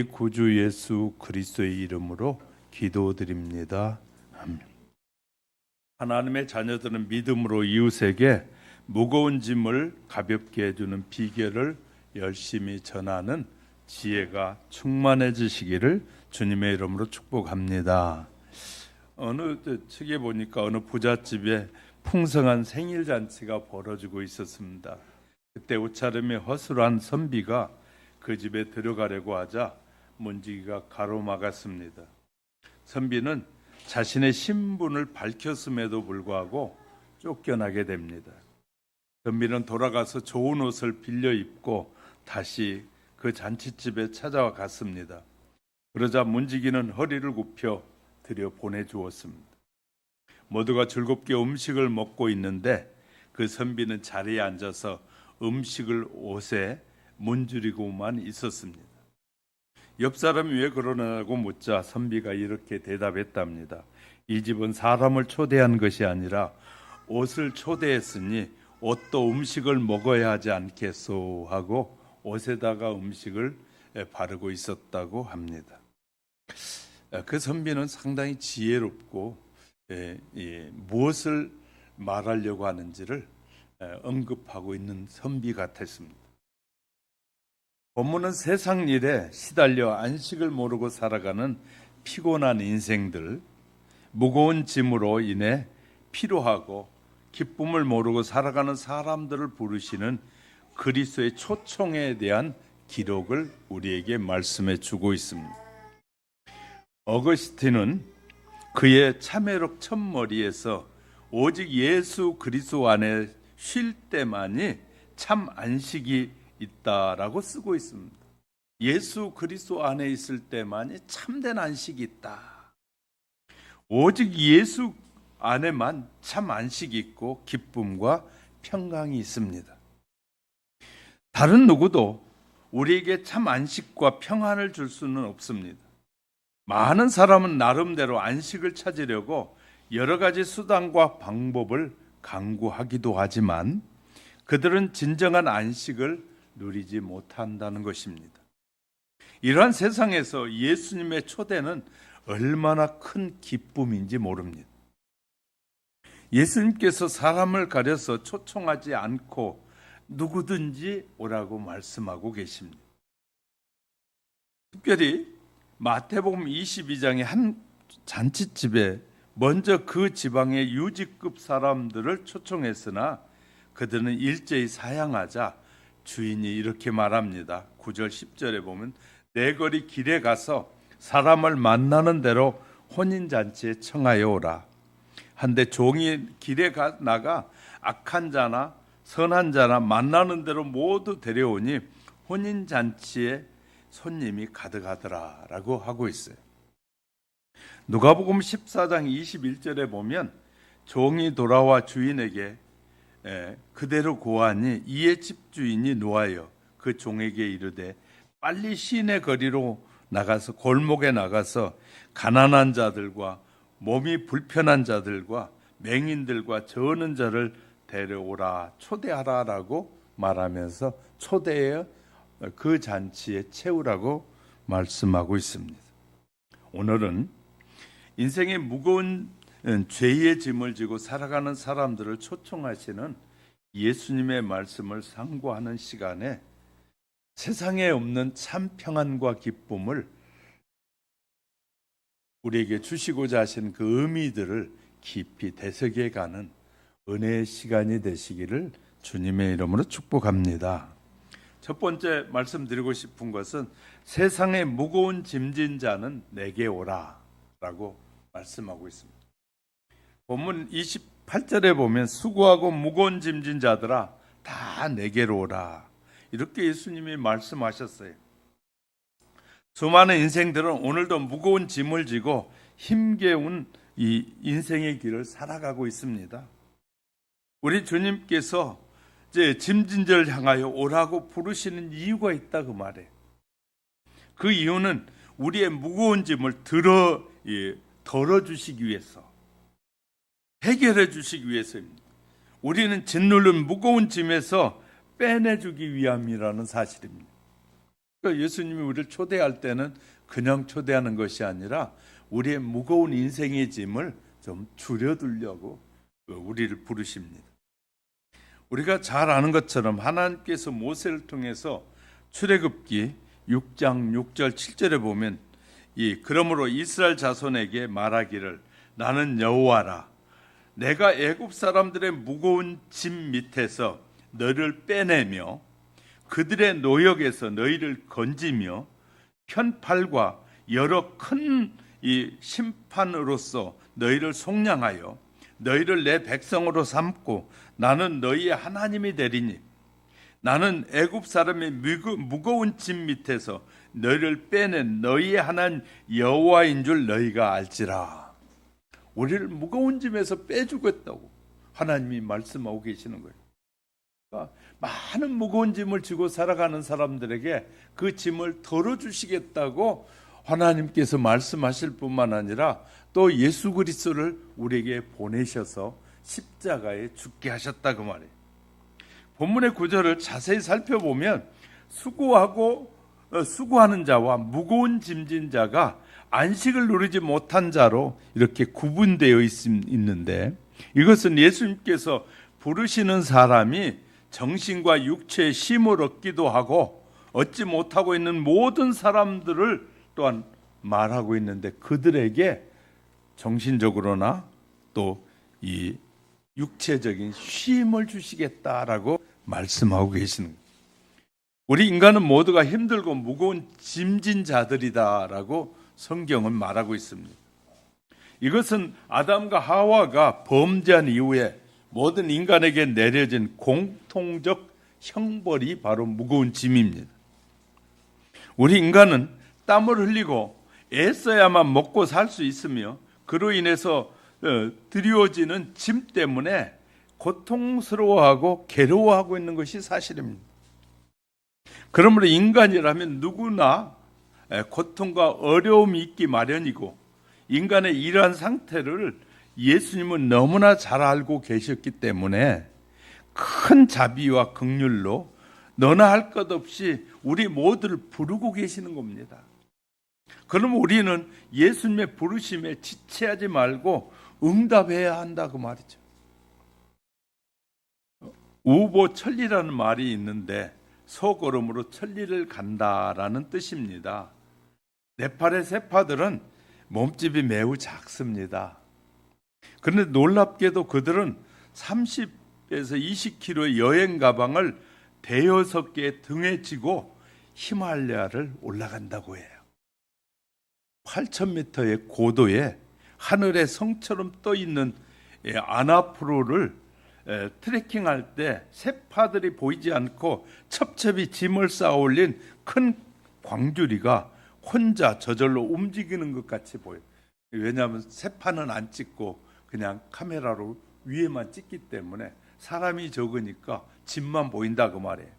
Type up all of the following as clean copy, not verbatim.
구주 예수 그리스도의 이름으로 기도드립니다. 아멘. 하나님의 자녀들은 믿음으로 이웃에게 무거운 짐을 가볍게 해주는 비결을 열심히 전하는 지혜가 충만해지시기를 주님의 이름으로 축복합니다. 어느 책에 보니까 어느 부잣집에 풍성한 생일 잔치가 벌어지고 있었습니다. 그때 옷차림이 허술한 선비가 그 집에 들어가려고 하자 문지기가 가로막았습니다. 선비는 자신의 신분을 밝혔음에도 불구하고 쫓겨나게 됩니다. 선비는 돌아가서 좋은 옷을 빌려 입고 다시 그 잔치집에 찾아와 갔습니다. 그러자 문지기는 허리를 굽혀 들여 보내주었습니다. 모두가 즐겁게 음식을 먹고 있는데 그 선비는 자리에 앉아서 음식을 옷에 문지르고만 있었습니다. 옆 사람이 왜 그러냐고 묻자 선비가 이렇게 대답했답니다. 이 집은 사람을 초대한 것이 아니라 옷을 초대했으니 옷도 음식을 먹어야 하지 않겠소 하고 옷에다가 음식을 바르고 있었다고 합니다. 그 선비는 상당히 지혜롭고 무엇을 말하려고 하는지를 언급하고 있는 선비 같았습니다. 본문은 세상 일에 시달려 안식을 모르고 살아가는 피곤한 인생들, 무거운 짐으로 인해 피로하고 기쁨을 모르고 살아가는 사람들을 부르시는 그리스도의 초청에 대한 기록을 우리에게 말씀해 주고 있습니다. 어거스틴은 그의 참회록 첫머리에서 오직 예수 그리스도 안에 쉴 때만이 참 안식이 있다라고 쓰고 있습니다. 예수 그리스도 안에 있을 때만이 참된 안식이 있다. 오직 예수 안에만 참 안식이 있고 기쁨과 평강이 있습니다. 다른 누구도 우리에게 참 안식과 평안을 줄 수는 없습니다. 많은 사람은 나름대로 안식을 찾으려고 여러 가지 수단과 방법을 강구하기도 하지만 그들은 진정한 안식을 누리지 못한다는 것입니다. 이러한 세상에서 예수님의 초대는 얼마나 큰 기쁨인지 모릅니다. 예수님께서 사람을 가려서 초청하지 않고 누구든지 오라고 말씀하고 계십니다. 특별히 마태복음 22장의 한 잔치집에 먼저 그 지방의 유지급 사람들을 초청했으나 그들은 일제히 사양하자 주인이 이렇게 말합니다. 9절 10절에 보면 내 거리 길에 가서 사람을 만나는 대로 혼인잔치에 청하여 오라. 한데 종이 길에 나가 악한 자나 선한 자나 만나는 대로 모두 데려오니 혼인잔치에 손님이 가득하더라 라고 하고 있어요. 누가복음 14장 21절에 보면 종이 돌아와 주인에게 그대로 고하니 이에 집주인이 노하여 그 종에게 이르되 빨리 시내 거리로 나가서 골목에 나가서 가난한 자들과 몸이 불편한 자들과 맹인들과 저는 자를 데려오라 초대하라라고 말하면서 초대해 그 잔치에 채우라고 말씀하고 있습니다. 오늘은 인생의 무거운 죄의 짐을 지고 살아가는 사람들을 초청하시는 예수님의 말씀을 상고하는 시간에 세상에 없는 참 평안과 기쁨을 우리에게 주시고자 하신 그 의미들을 깊이 되새겨가는 은혜의 시간이 되시기를 주님의 이름으로 축복합니다. 첫 번째 말씀드리고 싶은 것은 세상의 무거운 짐진 자는 내게 오라 라고 말씀하고 있습니다. 본문 28절에 보면 수고하고 무거운 짐진 자들아 다 내게로 오라 이렇게 예수님이 말씀하셨어요. 수많은 인생들은 오늘도 무거운 짐을 지고 힘겨운 이 인생의 길을 살아가고 있습니다. 우리 주님께서 이제 짐진자를 향하여 오라고 부르시는 이유가 있다 그 말이에요. 그 이유는 우리의 무거운 짐을 덜어주시기 위해서, 해결해 주시기 위해서입니다. 우리는 짓누른 무거운 짐에서 빼내주기 위함이라는 사실입니다. 그러니까 예수님이 우리를 초대할 때는 그냥 초대하는 것이 아니라 우리의 무거운 인생의 짐을 좀 줄여두려고 우리를 부르십니다. 우리가 잘 아는 것처럼 하나님께서 모세를 통해서 출애굽기 6장 6절 7절에 보면 그러므로 이스라엘 자손에게 말하기를 나는 여호와라 내가 애굽 사람들의 무거운 짐 밑에서 너를 빼내며 그들의 노역에서 너희를 건지며 편팔과 여러 큰 이 심판으로서 너희를 속량하여 너희를 내 백성으로 삼고 나는 너희의 하나님이 되리니 나는 애굽 사람의 무거운 짐 밑에서 너희를 빼낸 너희의 하나님 여호와인 줄 너희가 알지라. 우리를 무거운 짐에서 빼주겠다고 하나님이 말씀하고 계시는 거예요. 그러니까 많은 무거운 짐을 지고 살아가는 사람들에게 그 짐을 덜어주시겠다고 하나님께서 말씀하실 뿐만 아니라 또 예수 그리스도를 우리에게 보내셔서 십자가에 죽게 하셨다 그 말이에요. 본문의 구절을 자세히 살펴보면 수고하는 자와 무거운 짐진 자가 안식을 누리지 못한 자로 이렇게 구분되어 있는데 이것은 예수님께서 부르시는 사람이 정신과 육체의 쉼을 얻기도 하고 얻지 못하고 있는 모든 사람들을 또한 말하고 있는데 그들에게 정신적으로나 또 이 육체적인 쉼을 주시겠다라고 말씀하고 계시는 거예요. 우리 인간은 모두가 힘들고 무거운 짐진 자들이다라고 성경은 말하고 있습니다. 이것은 아담과 하와가 범죄한 이후에 모든 인간에게 내려진 공통적 형벌이 바로 무거운 짐입니다. 우리 인간은 땀을 흘리고 애써야만 먹고 살 수 있으며 그로 인해서 드리워지는 짐 때문에 고통스러워하고 괴로워하고 있는 것이 사실입니다. 그러므로 인간이라면 누구나 고통과 어려움이 있기 마련이고 인간의 이러한 상태를 예수님은 너무나 잘 알고 계셨기 때문에 큰 자비와 긍휼로 너나 할 것 없이 우리 모두를 부르고 계시는 겁니다. 그러면 우리는 예수님의 부르심에 지체하지 말고 응답해야 한다 그 말이죠. 우보천리라는 말이 있는데 소걸음으로 천리를 간다라는 뜻입니다. 네팔의 세파들은 몸집이 매우 작습니다. 그런데 놀랍게도 그들은 30에서 20kg의 여행 가방을 대여섯 개 등에 지고 히말라야를 올라간다고 해요. 8,000m의 고도에 하늘의 성처럼 떠 있는 아나푸르를 트레킹할 때 세파들이 보이지 않고 첩첩이 짐을 쌓아 올린 큰 광주리가 혼자 저절로 움직이는 것 같이 보여요. 왜냐하면 세파는 안 찍고 그냥 카메라로 위에만 찍기 때문에 사람이 적으니까 짐만 보인다 그 말이에요.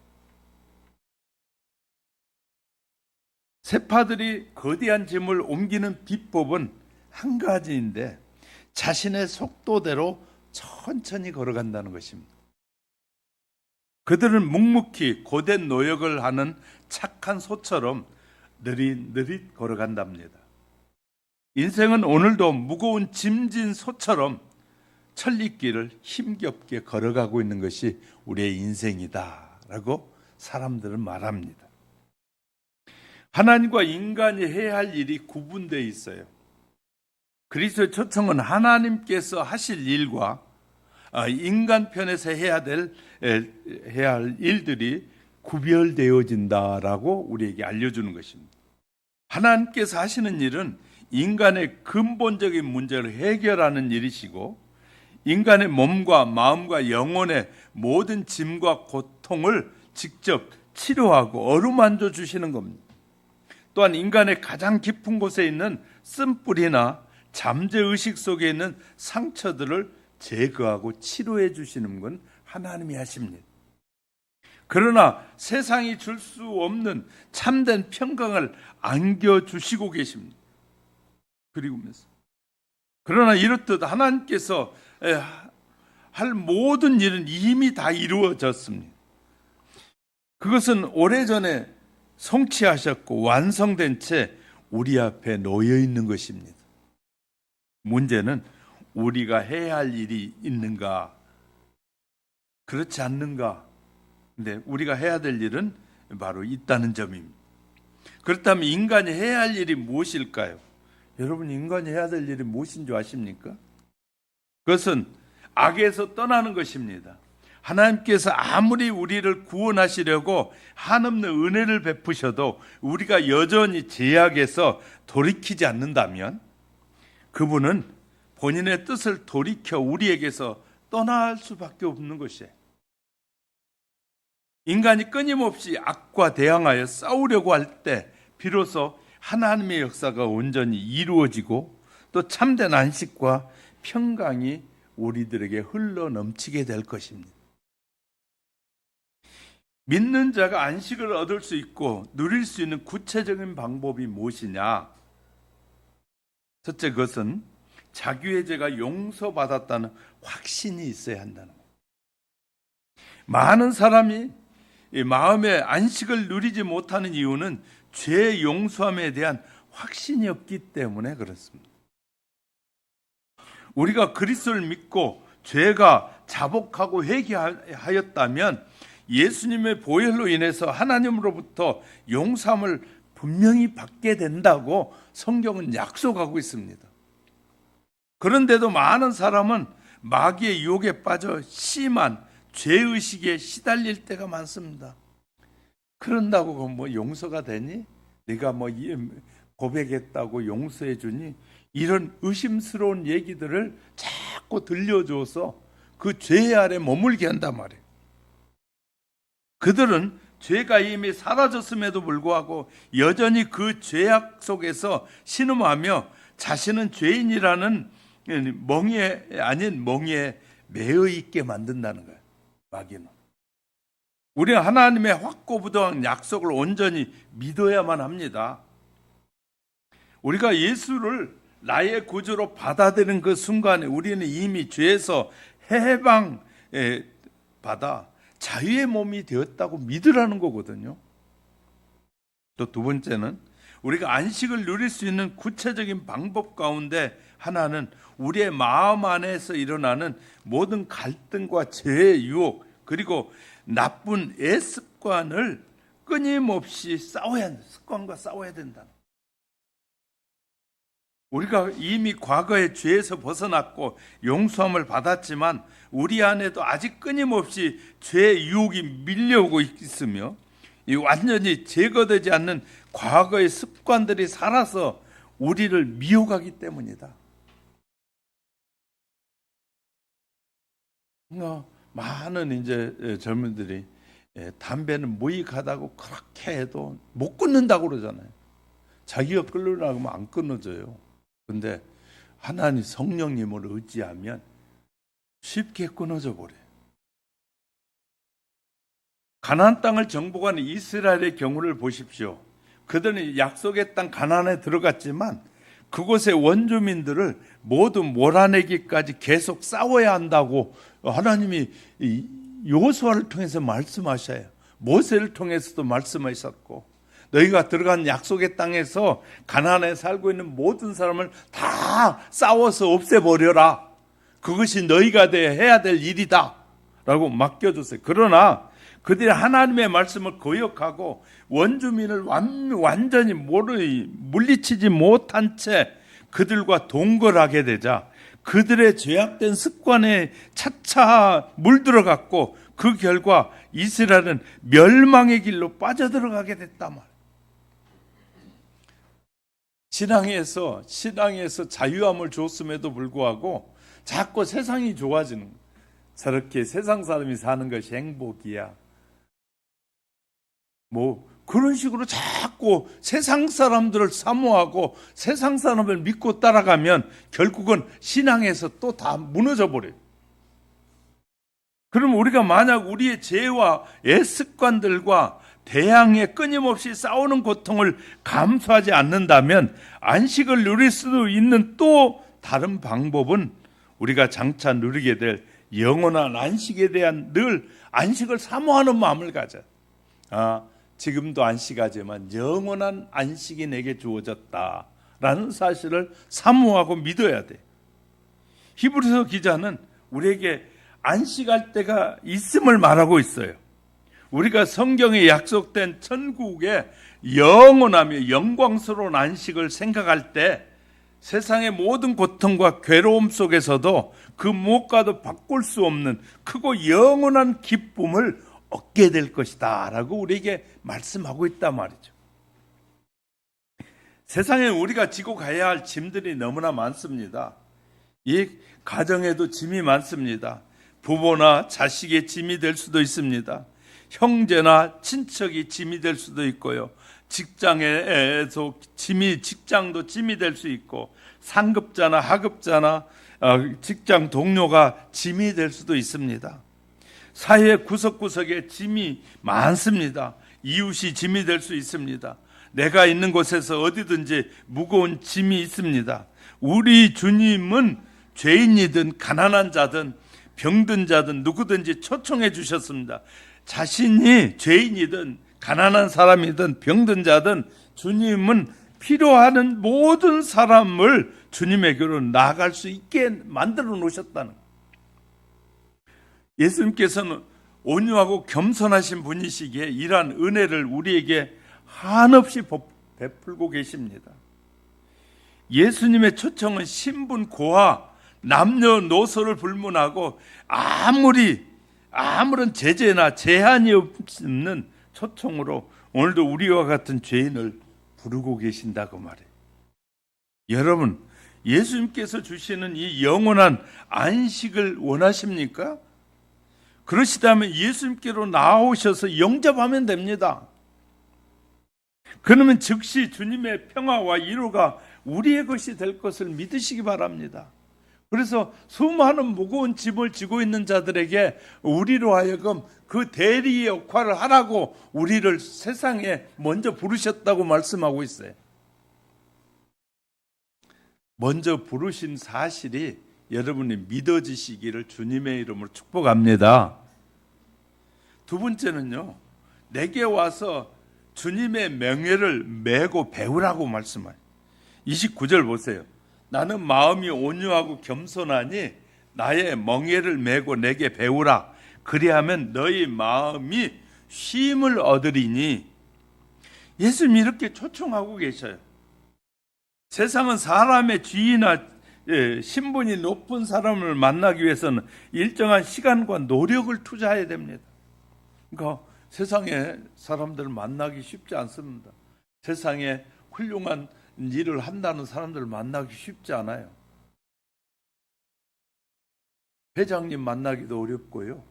세파들이 거대한 짐을 옮기는 비법은 한 가지인데 자신의 속도대로 천천히 걸어간다는 것입니다. 그들은 묵묵히 고된 노역을 하는 착한 소처럼 느릿느릿 걸어간답니다. 인생은 오늘도 무거운 짐진 소처럼 천리길을 힘겹게 걸어가고 있는 것이 우리의 인생이다라고 사람들은 말합니다. 하나님과 인간이 해야 할 일이 구분되어 있어요. 그리스도의 초청은 하나님께서 하실 일과 인간 편에서 해야 할 일들이 구별되어진다라고 우리에게 알려주는 것입니다. 하나님께서 하시는 일은 인간의 근본적인 문제를 해결하는 일이시고 인간의 몸과 마음과 영혼의 모든 짐과 고통을 직접 치료하고 어루만져 주시는 겁니다. 또한 인간의 가장 깊은 곳에 있는 쓴뿌리나 잠재의식 속에 있는 상처들을 제거하고 치료해 주시는 건 하나님이 하십니다. 그러나 세상이 줄 수 없는 참된 평강을 안겨주시고 계십니다. 그러나 이렇듯 하나님께서 할 모든 일은 이미 다 이루어졌습니다. 그것은 오래전에 성취하셨고 완성된 채 우리 앞에 놓여 있는 것입니다. 문제는 우리가 해야 할 일이 있는가, 그렇지 않는가. 근데 우리가 해야 될 일은 바로 있다는 점입니다. 그렇다면 인간이 해야 할 일이 무엇일까요? 여러분, 인간이 해야 될 일이 무엇인 줄 아십니까? 그것은 악에서 떠나는 것입니다. 하나님께서 아무리 우리를 구원하시려고 한없는 은혜를 베푸셔도 우리가 여전히 죄악에서 돌이키지 않는다면 그분은 본인의 뜻을 돌이켜 우리에게서 떠날 수밖에 없는 것이에요. 인간이 끊임없이 악과 대항하여 싸우려고 할 때 비로소 하나님의 역사가 온전히 이루어지고 또 참된 안식과 평강이 우리들에게 흘러 넘치게 될 것입니다. 믿는 자가 안식을 얻을 수 있고 누릴 수 있는 구체적인 방법이 무엇이냐? 첫째, 그것은 자기의 죄가 용서받았다는 확신이 있어야 한다는 거예요. 많은 사람이 이 마음의 안식을 누리지 못하는 이유는 죄 용서함에 대한 확신이 없기 때문에 그렇습니다. 우리가 그리스도를 믿고 죄가 자복하고 회개하였다면 예수님의 보혈로 인해서 하나님으로부터 용서함을 분명히 받게 된다고 성경은 약속하고 있습니다. 그런데도 많은 사람은 마귀의 유혹에 빠져 심한 죄의식에 시달릴 때가 많습니다. 그런다고 뭐 용서가 되니? 네가 뭐 고백했다고 용서해 주니? 이런 의심스러운 얘기들을 자꾸 들려줘서 그 죄 아래 머물게 한단 말이에요. 그들은 죄가 이미 사라졌음에도 불구하고 여전히 그 죄악 속에서 신음하며 자신은 죄인이라는 멍에 아닌 멍에 매여 있게 만든다는 거예요. 마귀는. 우리는 하나님의 확고부동한 약속을 온전히 믿어야만 합니다. 우리가 예수를 나의 구주로 받아들이는 그 순간에 우리는 이미 죄에서 해방 받아 자유의 몸이 되었다고 믿으라는 거거든요. 또 두 번째는 우리가 안식을 누릴 수 있는 구체적인 방법 가운데 하나는 우리의 마음 안에서 일어나는 모든 갈등과 죄의 유혹 그리고 나쁜 애습관을 끊임없이 습관과 싸워야 된다. 우리가 이미 과거의 죄에서 벗어났고 용서함을 받았지만 우리 안에도 아직 끊임없이 죄의 유혹이 밀려오고 있으며 이 완전히 제거되지 않는 과거의 습관들이 살아서 우리를 미혹하기 때문이다. 많은 이제 젊은들이 담배는 무익하다고 그렇게 해도 못 끊는다고 그러잖아요. 자기가 끊으려고 하면 안 끊어져요. 근데 하나님 성령님을 의지하면 쉽게 끊어져 버려요. 가나안 땅을 정복하는 이스라엘의 경우를 보십시오. 그들은 약속의 땅 가나안에 들어갔지만 그곳의 원주민들을 모두 몰아내기까지 계속 싸워야 한다고 하나님이 여호수아를 통해서 말씀하셔요. 모세를 통해서도 말씀하셨고 너희가 들어간 약속의 땅에서 가나안에 살고 있는 모든 사람을 다 싸워서 없애버려라. 그것이 너희가 해야 될 일이다 라고 맡겨줬어요. 그러나 그들이 하나님의 말씀을 거역하고 원주민을 완전히 물리치지 못한 채 그들과 동거하게 되자 그들의 죄악된 습관에 차차 물들어갔고 그 결과 이스라엘은 멸망의 길로 빠져들어가게 됐단 말이에요. 신앙에서 자유함을 줬음에도 불구하고 자꾸 세상이 좋아지는 거예요. 저렇게 세상 사람이 사는 것이 행복이야. 뭐 그런 식으로 자꾸 세상 사람들을 사모하고 세상 사람을 믿고 따라가면 결국은 신앙에서 또 다 무너져 버려요. 그럼 우리가 만약 우리의 죄와 애습관들과 대항해 끊임없이 싸우는 고통을 감수하지 않는다면 안식을 누릴 수도 있는 또 다른 방법은 우리가 장차 누리게 될 영원한 안식에 대한 늘 안식을 사모하는 마음을 가져. 지금도 안식하지만 영원한 안식이 내게 주어졌다라는 사실을 사모하고 믿어야 돼. 히브리서 기자는 우리에게 안식할 때가 있음을 말하고 있어요. 우리가 성경에 약속된 천국의 영원하며 영광스러운 안식을 생각할 때 세상의 모든 고통과 괴로움 속에서도 그 무엇과도 바꿀 수 없는 크고 영원한 기쁨을 얻게 될 것이다 라고 우리에게 말씀하고 있단 말이죠. 세상에 우리가 지고 가야 할 짐들이 너무나 많습니다. 이 가정에도 짐이 많습니다. 부모나 자식의 짐이 될 수도 있습니다. 형제나 친척이 짐이 될 수도 있고요. 직장에서 직장도 짐이 될 수 있고, 상급자나 하급자나 직장 동료가 짐이 될 수도 있습니다. 사회 구석구석에 짐이 많습니다. 이웃이 짐이 될 수 있습니다. 내가 있는 곳에서 어디든지 무거운 짐이 있습니다. 우리 주님은 죄인이든 가난한 자든 병든 자든 누구든지 초청해 주셨습니다. 자신이 죄인이든 가난한 사람이든 병든 자든 주님은 필요하는 모든 사람을 주님에게로 나아갈 수 있게 만들어 놓으셨다는 거예요. 예수님께서는 온유하고 겸손하신 분이시기에 이러한 은혜를 우리에게 한없이 베풀고 계십니다. 예수님의 초청은 신분 고하, 남녀노소를 불문하고 아무런 제재나 제한이 없는 초청으로 오늘도 우리와 같은 죄인을 부르고 계신다고 말해요. 여러분, 예수님께서 주시는 이 영원한 안식을 원하십니까? 그러시다면 예수님께로 나오셔서 영접하면 됩니다. 그러면 즉시 주님의 평화와 위로가 우리의 것이 될 것을 믿으시기 바랍니다. 그래서 수많은 무거운 짐을 지고 있는 자들에게 우리로 하여금 그 대리의 역할을 하라고 우리를 세상에 먼저 부르셨다고 말씀하고 있어요. 먼저 부르신 사실이 여러분이 믿어지시기를 주님의 이름으로 축복합니다. 두 번째는요, 내게 와서 주님의 명예를 메고 배우라고 말씀해요. 29절 보세요. 나는 마음이 온유하고 겸손하니 나의 멍에를 메고 내게 배우라. 그리하면 너희 마음이 쉼을 얻으리니. 예수님이 이렇게 초청하고 계셔요. 세상은 사람의 지위나 신분이 높은 사람을 만나기 위해서는 일정한 시간과 노력을 투자해야 됩니다. 그러니까 세상에 사람들을 만나기 쉽지 않습니다. 세상에 훌륭한 일을 한다는 사람들을 만나기 쉽지 않아요. 회장님 만나기도 어렵고요.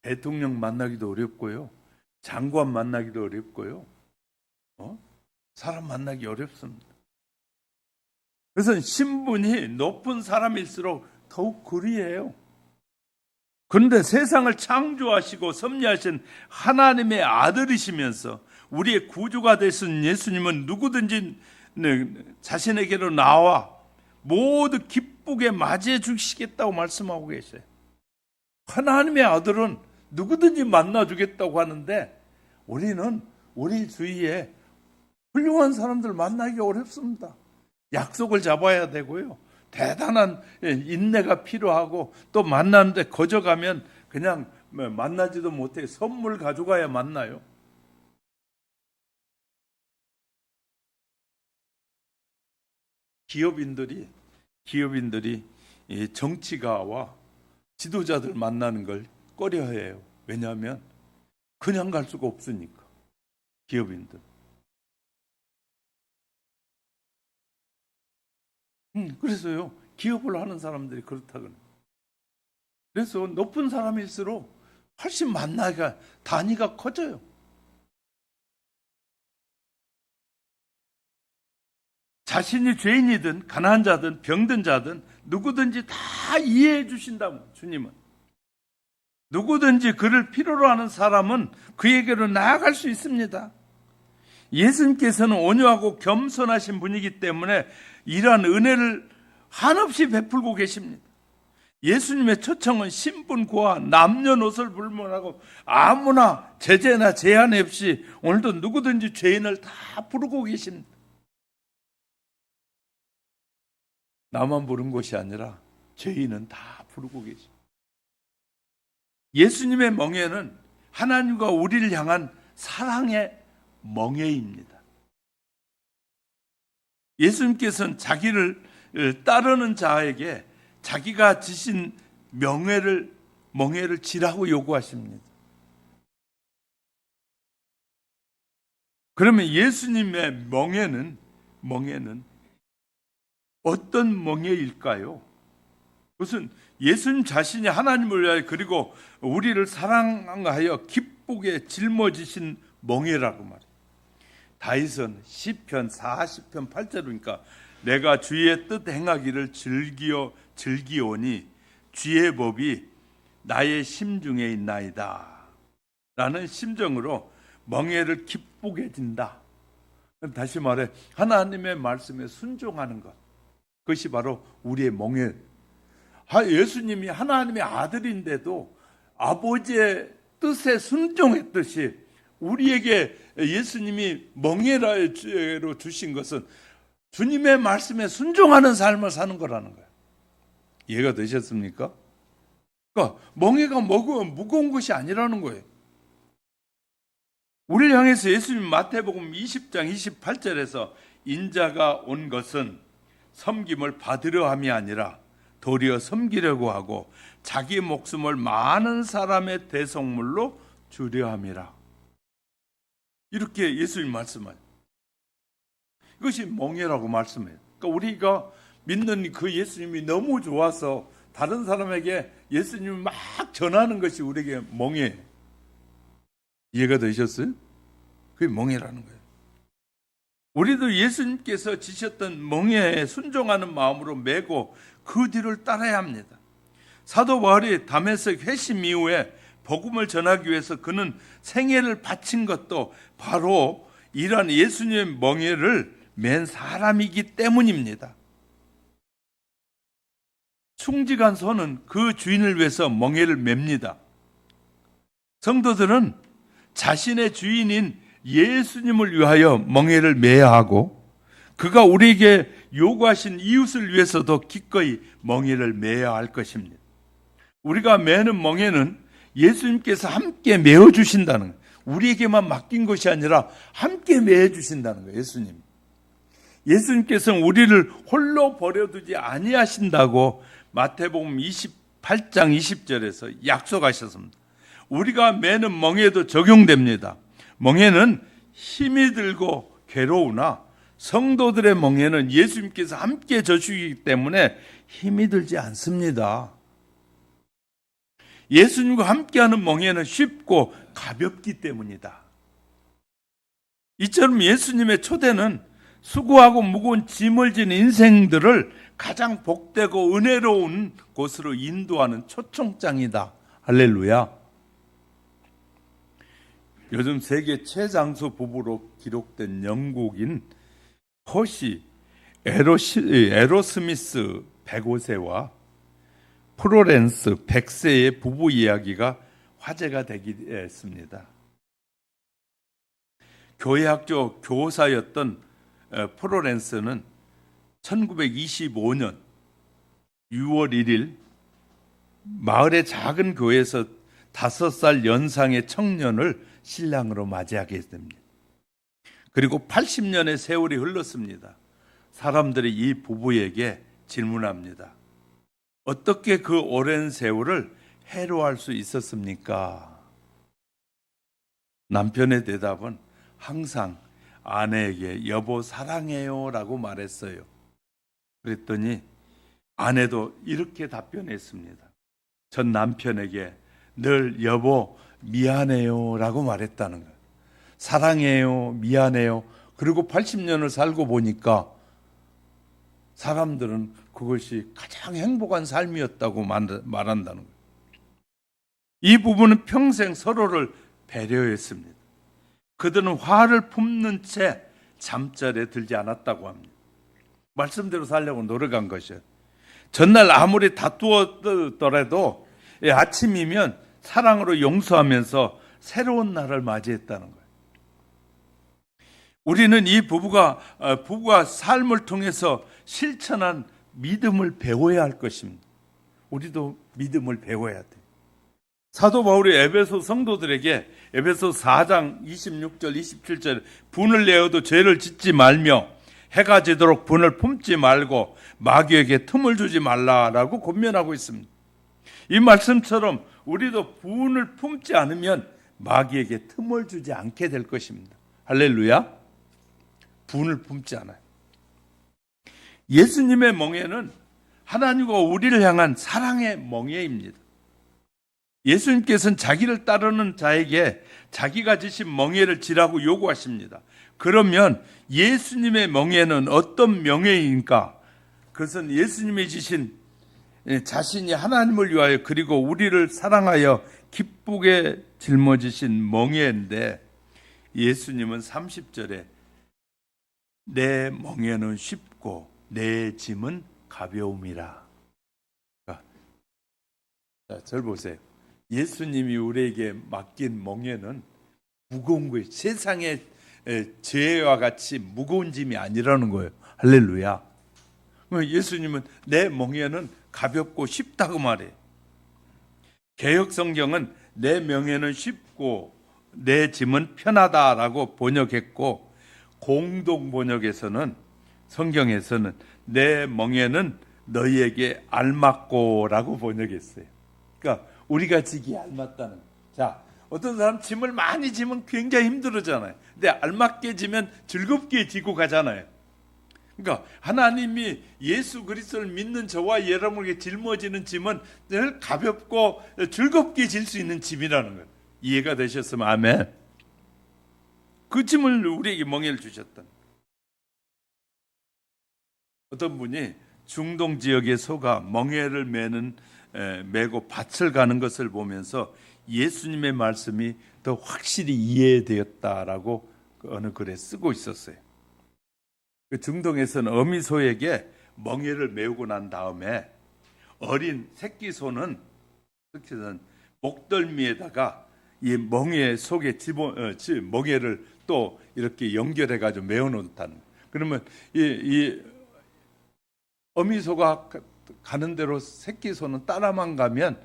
대통령 만나기도 어렵고요. 장관 만나기도 어렵고요. 사람 만나기 어렵습니다. 그래서 신분이 높은 사람일수록 더욱 그리해요. 그런데 세상을 창조하시고 섭리하신 하나님의 아들이시면서 우리의 구주가 되신 예수님은 누구든지 자신에게로 나와 모두 기쁘게 맞이해 주시겠다고 말씀하고 계세요. 하나님의 아들은 누구든지 만나주겠다고 하는데 우리는 우리 주위에 훌륭한 사람들 만나기 어렵습니다. 약속을 잡아야 되고요. 대단한 인내가 필요하고 또 만나는데 거저가면 그냥 만나지도 못해 선물 가져가야 만나요. 기업인들이 정치가와 지도자들 만나는 걸 꺼려해요. 왜냐하면 그냥 갈 수가 없으니까. 기업인들. 그래서요, 기업을 하는 사람들이 그렇다고는. 그래서 높은 사람일수록 훨씬 만나기가 단위가 커져요. 자신이 죄인이든 가난한 자든 병든 자든 누구든지 다 이해해 주신다고. 주님은 누구든지 그를 필요로 하는 사람은 그에게로 나아갈 수 있습니다. 예수님께서는 온유하고 겸손하신 분이기 때문에 이러한 은혜를 한없이 베풀고 계십니다. 예수님의 초청은 신분고와 남녀노소를 불문하고 아무나 제재나 제한 없이 오늘도 누구든지 죄인을 다 부르고 계십니다. 나만 부른 것이 아니라 죄인은 다 부르고 계십니다. 예수님의 멍에는 하나님과 우리를 향한 사랑의 멍에입니다. 예수님께서는 자기를 따르는 자에게 자기가 지신 멍에를 지라고 요구하십니다. 그러면 예수님의 멍에는 어떤 멍에일까요? 그것은 예수님 자신이 하나님을 위하여 그리고 우리를 사랑하여 기쁘게 짊어지신 멍에라고 말해요. 다윗은 시편 40편 8절이니까 내가 주의 뜻 행하기를 즐기오니 주의 법이 나의 심중에 있나이다 라는 심정으로 멍에를 기쁘게 진다. 다시 말해 하나님의 말씀에 순종하는 것, 그것이 바로 우리의 멍에. 예수님이 하나님의 아들인데도 아버지의 뜻에 순종했듯이 우리에게 예수님이 멍에로 주신 것은 주님의 말씀에 순종하는 삶을 사는 거라는 거예요. 이해가 되셨습니까? 그러니까 멍에가 무거운 것이 아니라는 거예요. 우리를 향해서 예수님 마태복음 20장 28절에서 인자가 온 것은 섬김을 받으려 함이 아니라 도리어 섬기려고 하고 자기 목숨을 많은 사람의 대속물로 주려 함이라. 이렇게 예수님 말씀하요. 이것이 멍에라고 말씀해요. 그러니까 우리가 믿는 그 예수님이 너무 좋아서 다른 사람에게 예수님을 막 전하는 것이 우리에게 멍에. 이해가 되셨어요? 그게 멍에라는 거예요. 우리도 예수님께서 지셨던 멍에에 순종하는 마음으로 메고 그 뒤를 따라야 합니다. 사도 바울이 다메섹 회심 이후에 복음을 전하기 위해서 그는 생애를 바친 것도 바로 이러한 예수님의 멍에를 맨 사람이기 때문입니다. 충직한 소는 그 주인을 위해서 멍에를 맵니다. 성도들은 자신의 주인인 예수님을 위하여 멍에를 매야 하고 그가 우리에게 요구하신 이웃을 위해서도 기꺼이 멍에를 매야 할 것입니다. 우리가 매는 멍에는 예수님께서 함께 메어주신다는 거예요. 우리에게만 맡긴 것이 아니라 함께 메어주신다는 거예요. 예수님께서는 우리를 홀로 버려두지 아니하신다고 마태복음 28장 20절에서 약속하셨습니다. 우리가 매는 멍에도 적용됩니다. 멍에는 힘이 들고 괴로우나 성도들의 멍에는 예수님께서 함께 져주시기 때문에 힘이 들지 않습니다. 예수님과 함께하는 멍에는 쉽고 가볍기 때문이다. 이처럼 예수님의 초대는 수고하고 무거운 짐을 진 인생들을 가장 복되고 은혜로운 곳으로 인도하는 초청장이다. 할렐루야. 요즘 세계 최장수 부부로 기록된 영국인 허시 에로스미스 105세와 프로렌스 100세의 부부 이야기가 화제가 되기 했습니다. 교회학교 교사였던 프로렌스는 1925년 6월 1일 마을의 작은 교회에서 5살 연상의 청년을 신랑으로 맞이하게 됩니다. 그리고 80년의 세월이 흘렀습니다. 사람들이 이 부부에게 질문합니다. 어떻게 그 오랜 세월을 해로할 수 있었습니까? 남편의 대답은 항상 아내에게 여보 사랑해요 라고 말했어요. 그랬더니 아내도 이렇게 답변했습니다. 전 남편에게 늘 여보 미안해요 라고 말했다는 거예요. 사랑해요, 미안해요. 그리고 80년을 살고 보니까 사람들은 그것이 가장 행복한 삶이었다고 말한다는 거예요. 이 부부는 평생 서로를 배려했습니다. 그들은 화를 품는 채 잠자리에 들지 않았다고 합니다. 말씀대로 살려고 노력한 것이에요. 전날 아무리 다투었더라도 아침이면 사랑으로 용서하면서 새로운 날을 맞이했다는 거예요. 우리는 이 부부가 삶을 통해서 실천한 믿음을 배워야 할 것입니다. 우리도 믿음을 배워야 돼. 사도 바울이 에베소 성도들에게 에베소 4장 26절 27절 분을 내어도 죄를 짓지 말며 해가 지도록 분을 품지 말고 마귀에게 틈을 주지 말라라고 권면하고 있습니다. 이 말씀처럼 우리도 분을 품지 않으면 마귀에게 틈을 주지 않게 될 것입니다. 할렐루야. 분을 품지 않아요. 예수님의 멍에는 하나님과 우리를 향한 사랑의 멍에입니다. 예수님께서는 자기를 따르는 자에게 자기가 지신 멍에를 지라고 요구하십니다. 그러면 예수님의 멍에는 어떤 명예입니까? 그것은 예수님이 지신 자신이 하나님을 위하여 그리고 우리를 사랑하여 기쁘게 짊어지신 멍에인데, 예수님은 30절에 내 멍에는 쉽고 내 짐은 가벼움이라. 자, 절 보세요. 예수님이 우리에게 맡긴 멍에는 무거운 거예요. 세상의 죄와 같이 무거운 짐이 아니라는 거예요. 할렐루야. 예수님은 내 멍에는 가볍고 쉽다고 말해요. 개역 성경은 내 멍에는 쉽고 내 짐은 편하다라고 번역했고, 공동 번역에서는, 성경에서는 내 멍에는 너희에게 알맞고라고 번역했어요. 그러니까 우리가 지기에 알맞다는 거예요. 자, 어떤 사람 짐을 많이 지면 굉장히 힘들어잖아요. 근데 알맞게 지면 즐겁게 지고 가잖아요. 그러니까 하나님이 예수 그리스도를 믿는 저와 여러분에게 짊어지는 짐은 늘 가볍고 즐겁게 질 수 있는 짐이라는 거예요. 이해가 되셨으면 아멘. 그 짐을 우리에게 멍에를 주셨다. 어떤 분이 중동 지역에 속아 멍에를 메고 밭을 가는 것을 보면서 예수님의 말씀이 더 확실히 이해되었다라고 어느 글에 쓰고 있었어요. 그 중동에서는 어미소에게 멍에를 메우고 난 다음에 어린 새끼소는 목덜미에다가 이 멍에 속에 멍에를 또 이렇게 연결해 가지고 메어 놓다는. 그러면 이 어미소가 가는 대로 새끼소는 따라만 가면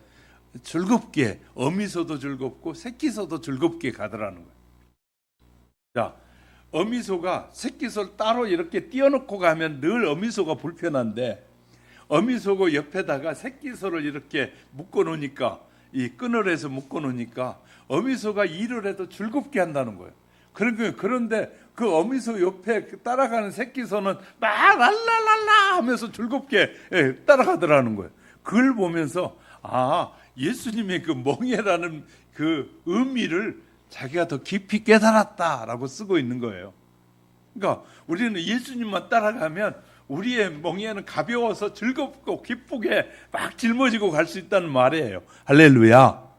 즐겁게, 어미소도 즐겁고 새끼소도 즐겁게 가더라는 거예요. 자, 어미소가 새끼소를 따로 이렇게 띄워놓고 가면 늘 어미소가 불편한데, 어미소고 옆에다가 새끼소를 이렇게 묶어 놓으니까, 이 끈을 해서 묶어 놓으니까 어미소가 일을 해도 즐겁게 한다는 거예요. 그런데 그 어미소 옆에 따라가는 새끼소는 막 랄랄랄라 하면서 즐겁게 따라가더라는 거예요. 그걸 보면서 예수님의 그 멍에라는 그 의미를 자기가 더 깊이 깨달았다라고 쓰고 있는 거예요. 그러니까 우리는 예수님만 따라가면 우리의 멍에는 가벼워서 즐겁고 기쁘게 막 짊어지고 갈 수 있다는 말이에요. 할렐루야.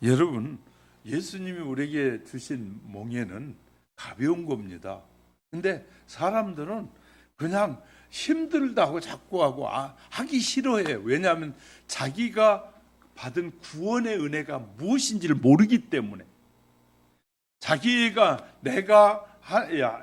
여러분, 예수님이 우리에게 주신 멍에는 가벼운 겁니다. 근데 사람들은 그냥 힘들다고 자꾸 하고 하기 싫어해요. 왜냐하면 자기가 받은 구원의 은혜가 무엇인지를 모르기 때문에. 내가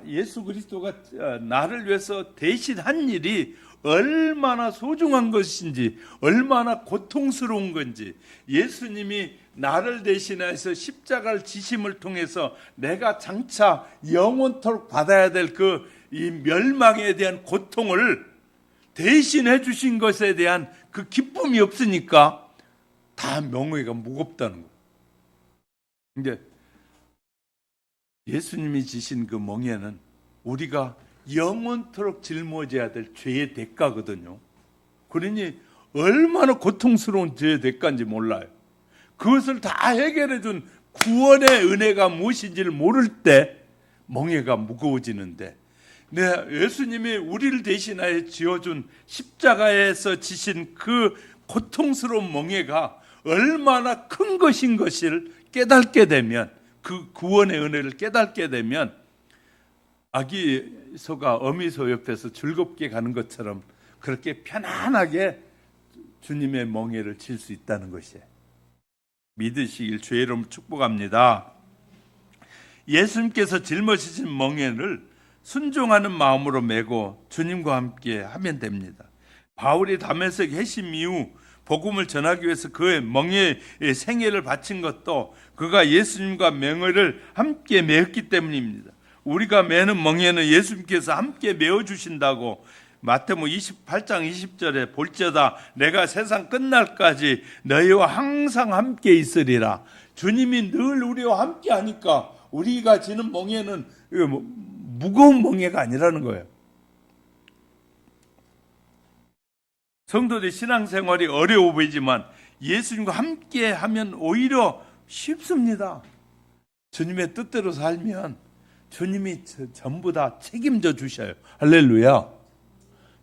예수 그리스도가 나를 위해서 대신 한 일이 얼마나 소중한 것인지, 얼마나 고통스러운 건지, 예수님이 나를 대신해서 십자가를 지심을 통해서 내가 장차 영원토록 받아야 될 이 멸망에 대한 고통을 대신해 주신 것에 대한 그 기쁨이 없으니까 다 멍에가 무겁다는 거예요. 근데 예수님이 지신 그 멍에는 우리가 영원토록 짊어져야 될 죄의 대가거든요. 그러니 얼마나 고통스러운 죄의 대가인지 몰라요. 그것을 다 해결해 준 구원의 은혜가 무엇인지를 모를 때 멍에가 무거워지는데, 예수님이 우리를 대신하여 지어준 십자가에서 지신 그 고통스러운 멍에가 얼마나 큰 것인 것을 깨닫게 되면, 그 구원의 은혜를 깨닫게 되면 아기 소가 어미 소 옆에서 즐겁게 가는 것처럼 그렇게 편안하게 주님의 멍에를 칠 수 있다는 것이에요. 믿으시길 주의 이름으로 축복합니다. 예수님께서 짊어지신 멍에를 순종하는 마음으로 메고 주님과 함께 하면 됩니다. 바울이 다메섹 회심 이후 복음을 전하기 위해서 그의 멍에의 생애를 바친 것도 그가 예수님과 멍에를 함께 메었기 때문입니다. 우리가 메는 멍에는 예수님께서 함께 메어주신다고 마태복음 28장 20절에 볼지어다 내가 세상 끝날까지 너희와 항상 함께 있으리라. 주님이 늘 우리와 함께 하니까 우리가 지는 멍에는 무거운 멍에가 아니라는 거예요. 성도들의 신앙생활이 어려워 보이지만 예수님과 함께 하면 오히려 쉽습니다. 주님의 뜻대로 살면 주님이 전부 다 책임져 주셔요. 할렐루야.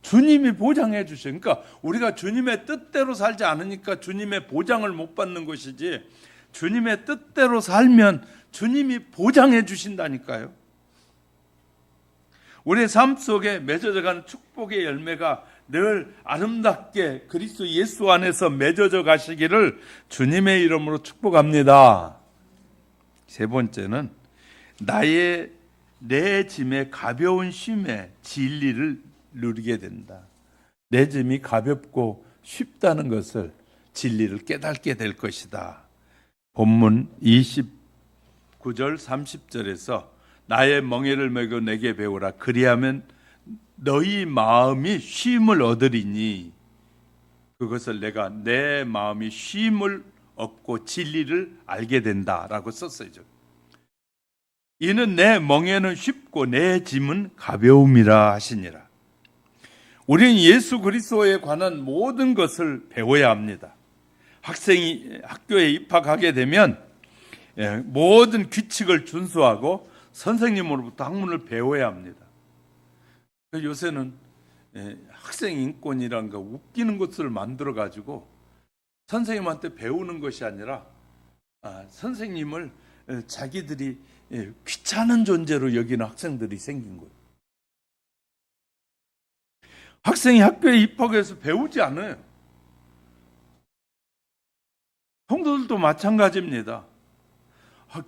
주님이 보장해 주셔요. 그러니까 우리가 주님의 뜻대로 살지 않으니까 주님의 보장을 못 받는 것이지, 주님의 뜻대로 살면 주님이 보장해 주신다니까요. 우리의 삶 속에 맺어져가는 축복의 열매가 늘 아름답게 그리스도 예수 안에서 맺어져 가시기를 주님의 이름으로 축복합니다. 세 번째는 내 짐의 가벼운 쉼에 진리를 누리게 된다. 내 짐이 가볍고 쉽다는 것을, 진리를 깨닫게 될 것이다. 본문 29절 30절에서 나의 멍에를 메고 내게 배우라. 그리하면 너희 마음이 쉼을 얻으리니, 그것을 내가 내 마음이 쉼을 얻고 진리를 알게 된다라고 썼어요. 이는 내 멍에는 쉽고 내 짐은 가벼움이라 하시니라. 우리는 예수 그리스도에 관한 모든 것을 배워야 합니다. 학생이 학교에 입학하게 되면 모든 규칙을 준수하고 선생님으로부터 학문을 배워야 합니다. 요새는 학생 인권이란 거 웃기는 것을 만들어 가지고 선생님한테 배우는 것이 아니라 선생님을 자기들이 귀찮은 존재로 여기는 학생들이 생긴 거예요. 학생이 학교에 입학해서 배우지 않아요. 성도들도 마찬가지입니다.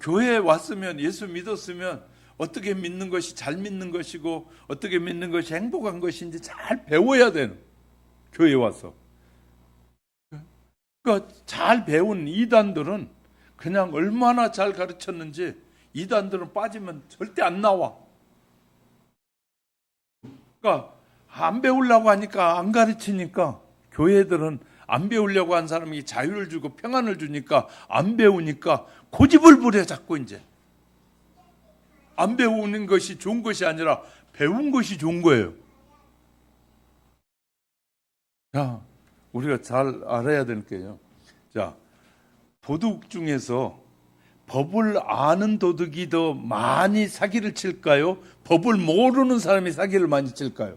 교회에 왔으면, 예수 믿었으면 어떻게 믿는 것이 잘 믿는 것이고 어떻게 믿는 것이 행복한 것인지 잘 배워야 되는, 교회에 와서. 그러니까 잘 배운 이단들은 그냥 얼마나 잘 가르쳤는지 이단들은 빠지면 절대 안 나와. 그러니까 안 배우려고 하니까, 안 가르치니까, 교회들은 안 배우려고 한 사람이 자유를 주고 평안을 주니까 안 배우니까 고집을 부려. 자꾸 이제 안 배우는 것이 좋은 것이 아니라 배운 것이 좋은 거예요. 자, 우리가 잘 알아야 될 게요. 자, 도둑 중에서 법을 아는 도둑이 더 많이 사기를 칠까요? 법을 모르는 사람이 사기를 많이 칠까요?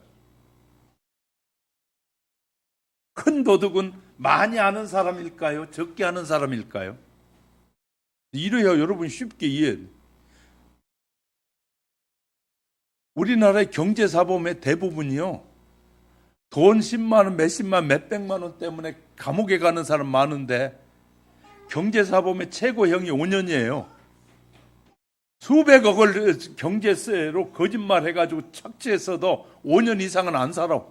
큰 도둑은 많이 아는 사람일까요? 적게 아는 사람일까요? 이래야 여러분 쉽게 이해해요. 우리나라의 경제사범의 대부분이요, 돈 10만 원, 몇십만, 몇백만 원 때문에 감옥에 가는 사람 많은데 경제사범의 최고형이 5년이에요. 수백억을 경제세로 거짓말 해가지고 착취했어도 5년 이상은 안 살아.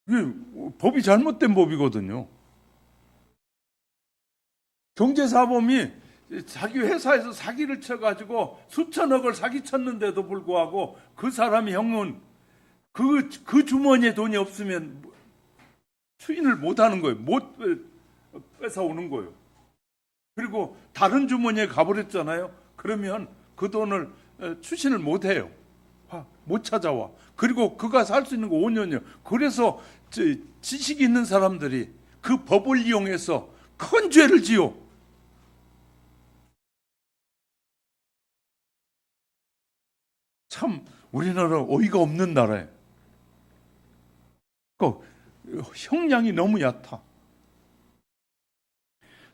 이게 법이 잘못된 법이거든요. 경제사범이 자기 회사에서 사기를 쳐가지고 수천억을 사기쳤는데도 불구하고 그 사람이 형은 그 주머니에 돈이 없으면 추인을 못하는 거예요. 못 뺏어오는 거예요. 그리고 다른 주머니에 가버렸잖아요. 그러면 그 돈을 추신을 못해요. 못 찾아와. 그리고 그가 살 수 있는 거 5년이요. 그래서 지식 있는 사람들이 그 법을 이용해서 큰 죄를 지어. 참 우리나라 어이가 없는 나라예요. 형량이 너무 얕아.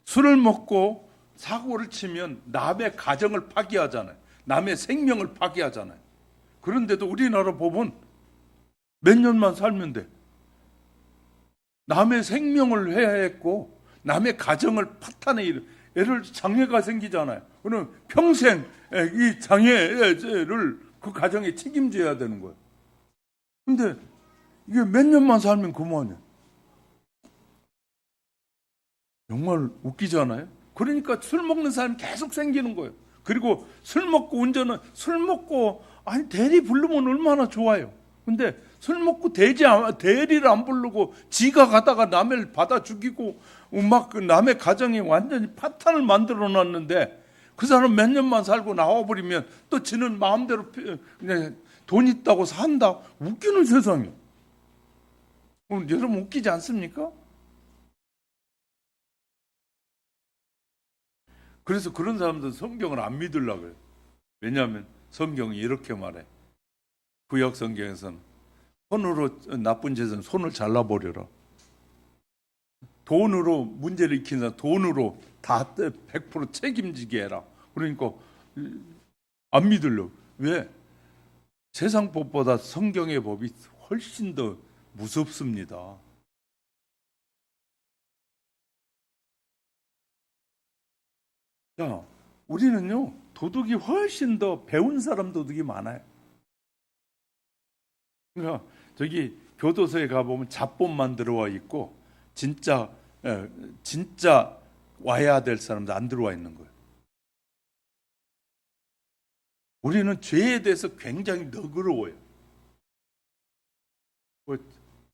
술을 먹고 사고를 치면 남의 가정을 파괴하잖아요. 남의 생명을 파괴하잖아요. 그런데도 우리나라 법은 몇 년만 살면 돼. 남의 생명을 해했고 남의 가정을 파탄에 예를 들어 장애가 생기잖아요. 그럼 평생 이 장애를 그 가정에 책임져야 되는 거예요. 근데 이게 몇 년만 살면 그만이에요. 정말 웃기잖아요. 그러니까 술 먹는 사람이 계속 생기는 거예요. 그리고 술 먹고 운전은 술 먹고 아니 대리 부르면 얼마나 좋아요. 근데 술 먹고 대리를 안 부르고 지가 가다가 남을 받아 죽이고 막 그 남의 가정에 완전히 파탄을 만들어 놨는데 그 사람 몇 년만 살고 나와버리면 또 지는 마음대로 그냥 돈 있다고 산다. 웃기는 세상이에요. 여러분 웃기지 않습니까? 그래서 그런 사람들은 성경을 안 믿으려고 해요. 왜냐하면 성경이 이렇게 말해. 구약 성경에서는 손으로 나쁜 짓은 손을 잘라버려라. 돈으로 문제를 일으킨 사람 돈으로 다 100% 책임지게 해라. 그러니까 안 믿으려고. 왜? 세상 법보다 성경의 법이 훨씬 더 무섭습니다. 야, 우리는요 도둑이 훨씬 더 배운 사람 도둑이 많아요. 그러니까 저기 교도소에 가보면 잡범만 들어와 있고 진짜 와야 될 사람도 안 들어와 있는 거예요. 우리는 죄에 대해서 굉장히 너그러워요. 뭐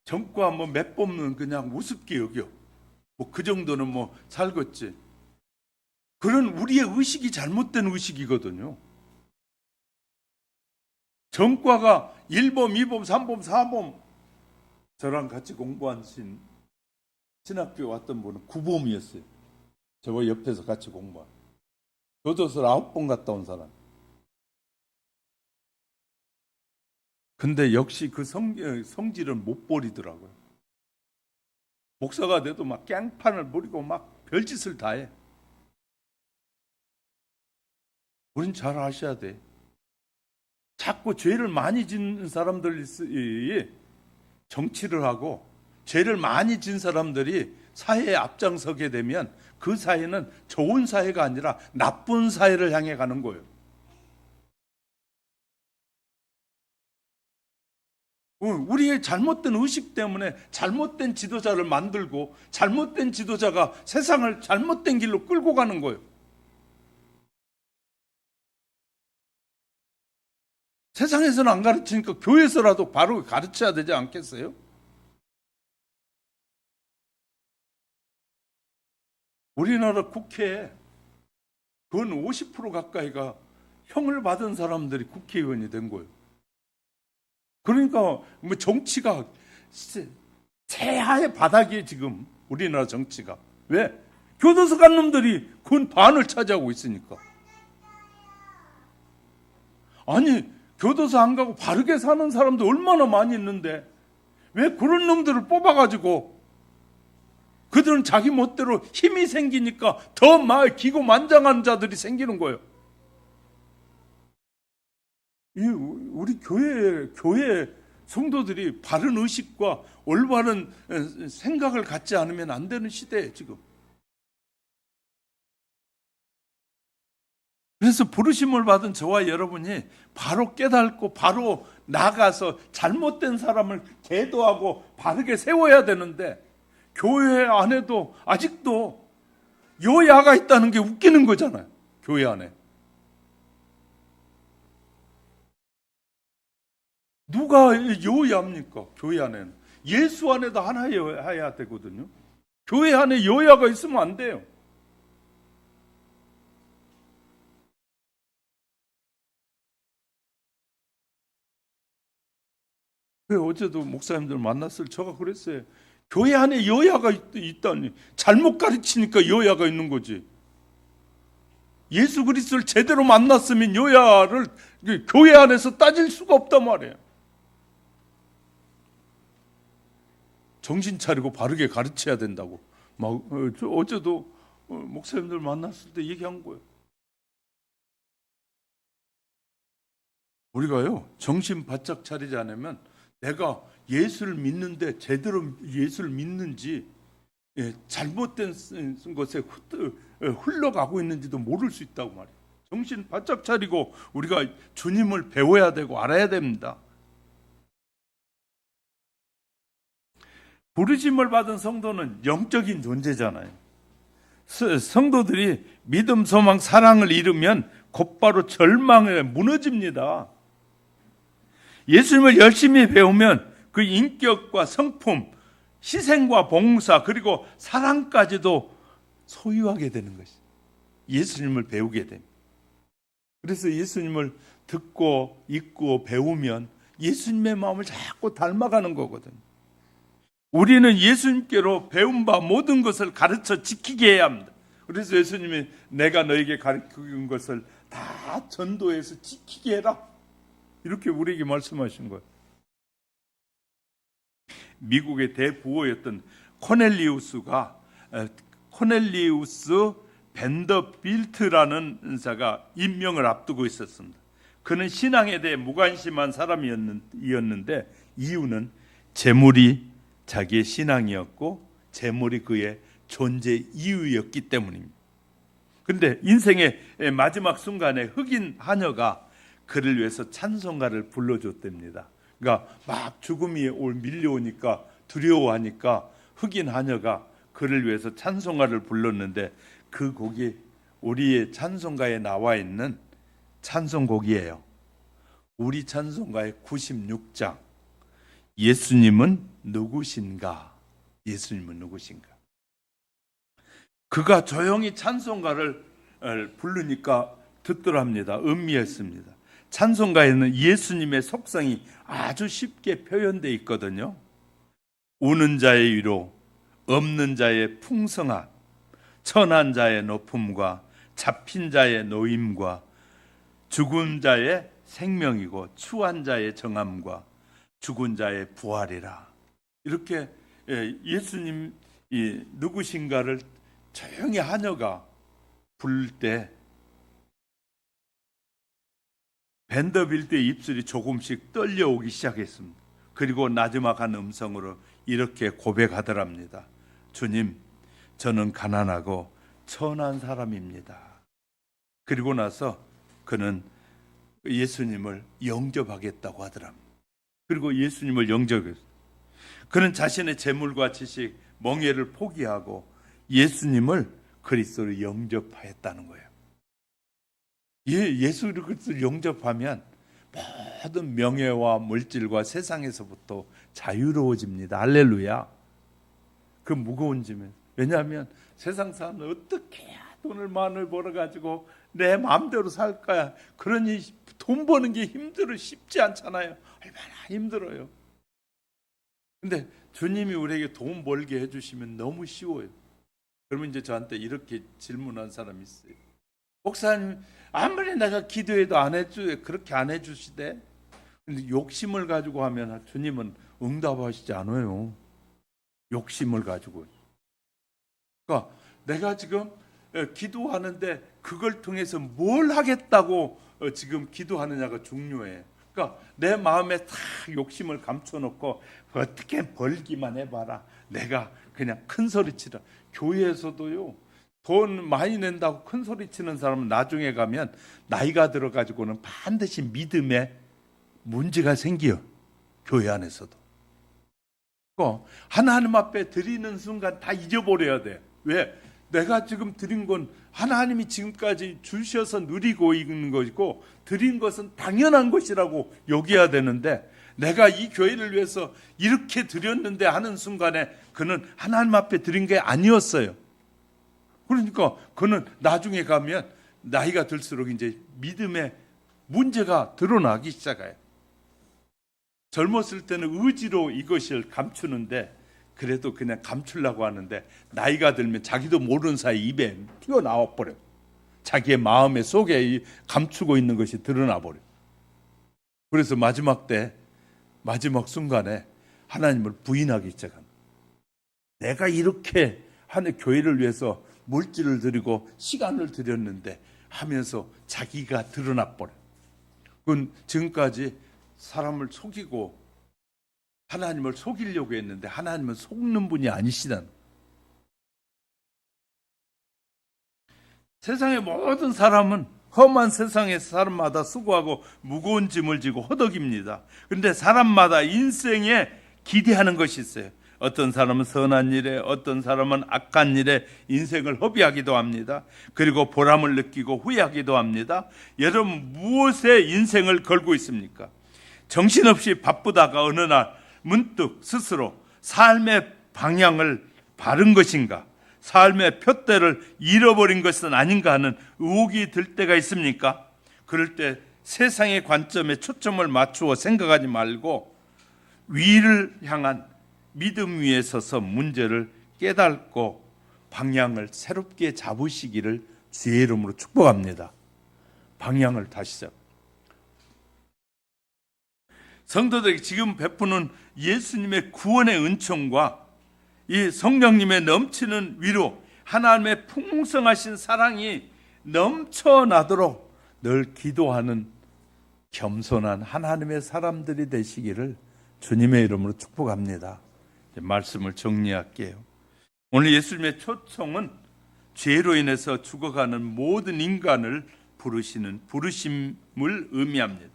전과 뭐 몇 번은 그냥 우습게 여겨. 뭐 그 정도는 뭐 살겠지. 그런 우리의 의식이 잘못된 의식이거든요. 전과가 1범, 2범, 3범, 4범 저랑 같이 공부한 신학교에 왔던 분은 9범이었어요. 저와 옆에서 같이 공부한. 교도소를 9번 갔다 온 사람. 근데 역시 그 성질은 못 버리더라고요. 목사가 돼도 막 깽판을 부리고 막 별짓을 다 해. 우린 잘 아셔야 돼. 자꾸 죄를 많이 짓는 사람들이 정치를 하고 죄를 많이 진 사람들이 사회에 앞장서게 되면 그 사회는 좋은 사회가 아니라 나쁜 사회를 향해 가는 거예요. 우리의 잘못된 의식 때문에 잘못된 지도자를 만들고 잘못된 지도자가 세상을 잘못된 길로 끌고 가는 거예요. 세상에서는 안 가르치니까 교회에서라도 바로 가르쳐야 되지 않겠어요? 우리나라 국회에 근 50% 가까이가 형을 받은 사람들이 국회의원이 된 거예요. 그러니까 뭐 정치가 최하의 바닥이에요 지금 우리나라 정치가. 왜? 교도소 간 놈들이 근 반을 차지하고 있으니까. 아니 교도소 안 가고 바르게 사는 사람도 얼마나 많이 있는데 왜 그런 놈들을 뽑아가지고 그들은 자기 멋대로 힘이 생기니까 더 막 기고만장한 자들이 생기는 거예요. 우리 교회 성도들이 바른 의식과 올바른 생각을 갖지 않으면 안 되는 시대에 지금. 그래서 부르심을 받은 저와 여러분이 바로 깨닫고 바로 나가서 잘못된 사람을 계도하고 바르게 세워야 되는데 교회 안에도 아직도 여야가 있다는 게 웃기는 거잖아요. 교회 안에. 누가 여야입니까? 교회 안에는. 예수 안에도 하나여야 되거든요. 교회 안에 여야가 있으면 안 돼요. 어제도 목사님들 만났을 때 제가 그랬어요. 교회 안에 여야가 있다니. 잘못 가르치니까 여야가 있는 거지. 예수 그리스도를 제대로 만났으면 여야를 교회 안에서 따질 수가 없단 말이에요. 정신 차리고 바르게 가르쳐야 된다고. 막 어제도 목사님들 만났을 때 얘기한 거예요. 우리가요, 정신 바짝 차리지 않으면 내가 예수를 믿는데 제대로 예수를 믿는지 잘못된 것에 흘러가고 있는지도 모를 수 있다고 말이에요. 정신 바짝 차리고 우리가 주님을 배워야 되고 알아야 됩니다. 부르심을 받은 성도는 영적인 존재잖아요. 성도들이 믿음, 소망, 사랑을 잃으면 곧바로 절망에 무너집니다. 예수님을 열심히 배우면 그 인격과 성품, 희생과 봉사, 그리고 사랑까지도 소유하게 되는 것이죠. 예수님을 배우게 됩니다. 그래서 예수님을 듣고 읽고 배우면 예수님의 마음을 자꾸 닮아가는 거거든요. 우리는 예수님께로 배운 바 모든 것을 가르쳐 지키게 해야 합니다. 그래서 예수님이 내가 너에게 가르친 것을 다 전도해서 지키게 해라, 이렇게 우리에게 말씀하신 거예요. 미국의 대부호였던 코넬리우스 벤더빌트라는 자가 임명을 앞두고 있었습니다. 그는 신앙에 대해 무관심한 사람이었는데 이유는 재물이 자기의 신앙이었고 재물이 그의 존재 이유였기 때문입니다. 그런데 인생의 마지막 순간에 흑인 하녀가 그를 위해서 찬송가를 불러줬답니다. 그러니까 막 죽음이 밀려오니까 두려워하니까 흑인 하녀가 그를 위해서 찬송가를 불렀는데 그 곡이 우리의 찬송가에 나와 있는 찬송곡이에요. 우리 찬송가의 96장. 예수님은 누구신가? 예수님은 누구신가? 그가 조용히 찬송가를 부르니까 듣더랍니다. 음미했습니다. 찬송가에는 예수님의 속성이 아주 쉽게 표현되어 있거든요. 우는 자의 위로, 없는 자의 풍성함, 천한 자의 높음과 잡힌 자의 노임과 죽은 자의 생명이고 추한 자의 정함과 죽은 자의 부활이라. 이렇게 예수님이 누구신가를 조용히 하녀가 부를 때 벤더빌트의 입술이 조금씩 떨려오기 시작했습니다. 그리고 나지막한 음성으로 이렇게 고백하더랍니다. 주님, 저는 가난하고 천한 사람입니다. 그리고 나서 그는 예수님을 영접하겠다고 하더랍니다. 그리고 예수님을 영접했어요. 그는 자신의 재물과 지식, 명예를 포기하고 예수님을 그리스도로 영접하였다는 거예요. 예수 그리스도를 영접하면 모든 명예와 물질과 세상에서부터 자유로워집니다. 할렐루야. 그 무거운 짐은, 왜냐하면 세상 사람은 어떻게 해야 돈을 많이 벌어가지고 내 마음대로 살 거야. 그러니 돈 버는 게 쉽지 않잖아요. 얼마나 힘들어요. 근데 주님이 우리에게 돈 벌게 해주시면 너무 쉬워요. 그러면 이제 저한테 이렇게 질문한 사람이 있어요. 목사님, 아무리 내가 기도해도 그렇게 안 해주시대. 근데 욕심을 가지고 하면 주님은 응답하시지 않아요. 욕심을 가지고. 그러니까 내가 지금 기도하는데 그걸 통해서 뭘 하겠다고 지금 기도하느냐가 중요해. 그러니까 내 마음에 다 욕심을 감춰놓고 어떻게 벌기만 해봐라. 내가 그냥 큰 소리 치라. 교회에서도요, 돈 많이 낸다고 큰 소리 치는 사람은 나중에 가면 나이가 들어가지고는 반드시 믿음에 문제가 생겨요. 교회 안에서도. 하나님 앞에 드리는 순간 다 잊어버려야 돼. 왜? 내가 지금 드린 건 하나님이 지금까지 주셔서 누리고 있는 것이고 드린 것은 당연한 것이라고 여겨야 되는데, 내가 이 교회를 위해서 이렇게 드렸는데 하는 순간에 그는 하나님 앞에 드린 게 아니었어요. 그러니까 그는 나중에 가면 나이가 들수록 이제 믿음의 문제가 드러나기 시작해요. 젊었을 때는 의지로 이것을 감추는데, 그래도 그냥 감추려고 하는데 나이가 들면 자기도 모르는 사이 입에 튀어나와 버려요. 자기의 마음의 속에 감추고 있는 것이 드러나 버려요. 그래서 마지막 순간에 하나님을 부인하기 시작합니다. 내가 이렇게 하는 교회를 위해서 물질을 드리고 시간을 드렸는데 하면서 자기가 드러나 버려요. 그건 지금까지 사람을 속이고 하나님을 속이려고 했는데 하나님은 속는 분이 아니시다는. 세상의 모든 사람은 험한 세상에서 사람마다 수고하고 무거운 짐을 지고 허덕입니다. 그런데 사람마다 인생에 기대하는 것이 있어요. 어떤 사람은 선한 일에, 어떤 사람은 악한 일에 인생을 허비하기도 합니다. 그리고 보람을 느끼고 후회하기도 합니다. 여러분, 무엇에 인생을 걸고 있습니까? 정신없이 바쁘다가 어느 날 문득 스스로 삶의 방향을 바른 것인가, 삶의 푯대를 잃어버린 것은 아닌가 하는 의혹이 들 때가 있습니까? 그럴 때 세상의 관점에 초점을 맞추어 생각하지 말고 위를 향한 믿음 위에 서서 문제를 깨닫고 방향을 새롭게 잡으시기를 주의 이름으로 축복합니다. 방향을 다시 잡. 성도들에게 지금 베푸는 예수님의 구원의 은총과 이 성령님의 넘치는 위로, 하나님의 풍성하신 사랑이 넘쳐나도록 늘 기도하는 겸손한 하나님의 사람들이 되시기를 주님의 이름으로 축복합니다. 말씀을 정리할게요. 오늘 예수님의 초청은 죄로 인해서 죽어가는 모든 인간을 부르시는 부르심을 의미합니다.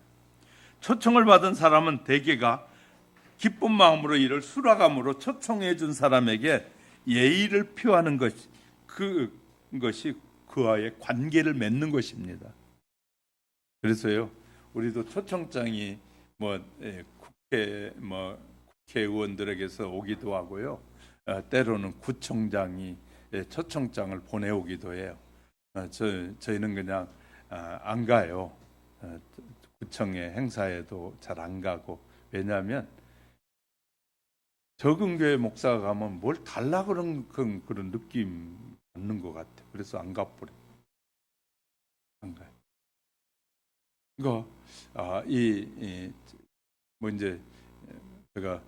초청을 받은 사람은 대개가 기쁜 마음으로 이를 수락함으로 초청해 준 사람에게 예의를 표하는 것이 그것이 그와의 관계를 맺는 것입니다. 그래서요, 우리도 초청장이 국회의원들에게서 오기도 하고요, 때로는 구청장이 초청장을 보내오기도 해요. 저희는 그냥 안 가요. 구청의 행사에도 잘 안 가고. 왜냐하면 적은 교회 목사가 가면 뭘 달라 그런 느낌 받는 것 같아. 그래서 안 가버려. 안 가요. 그러니까 이제 제가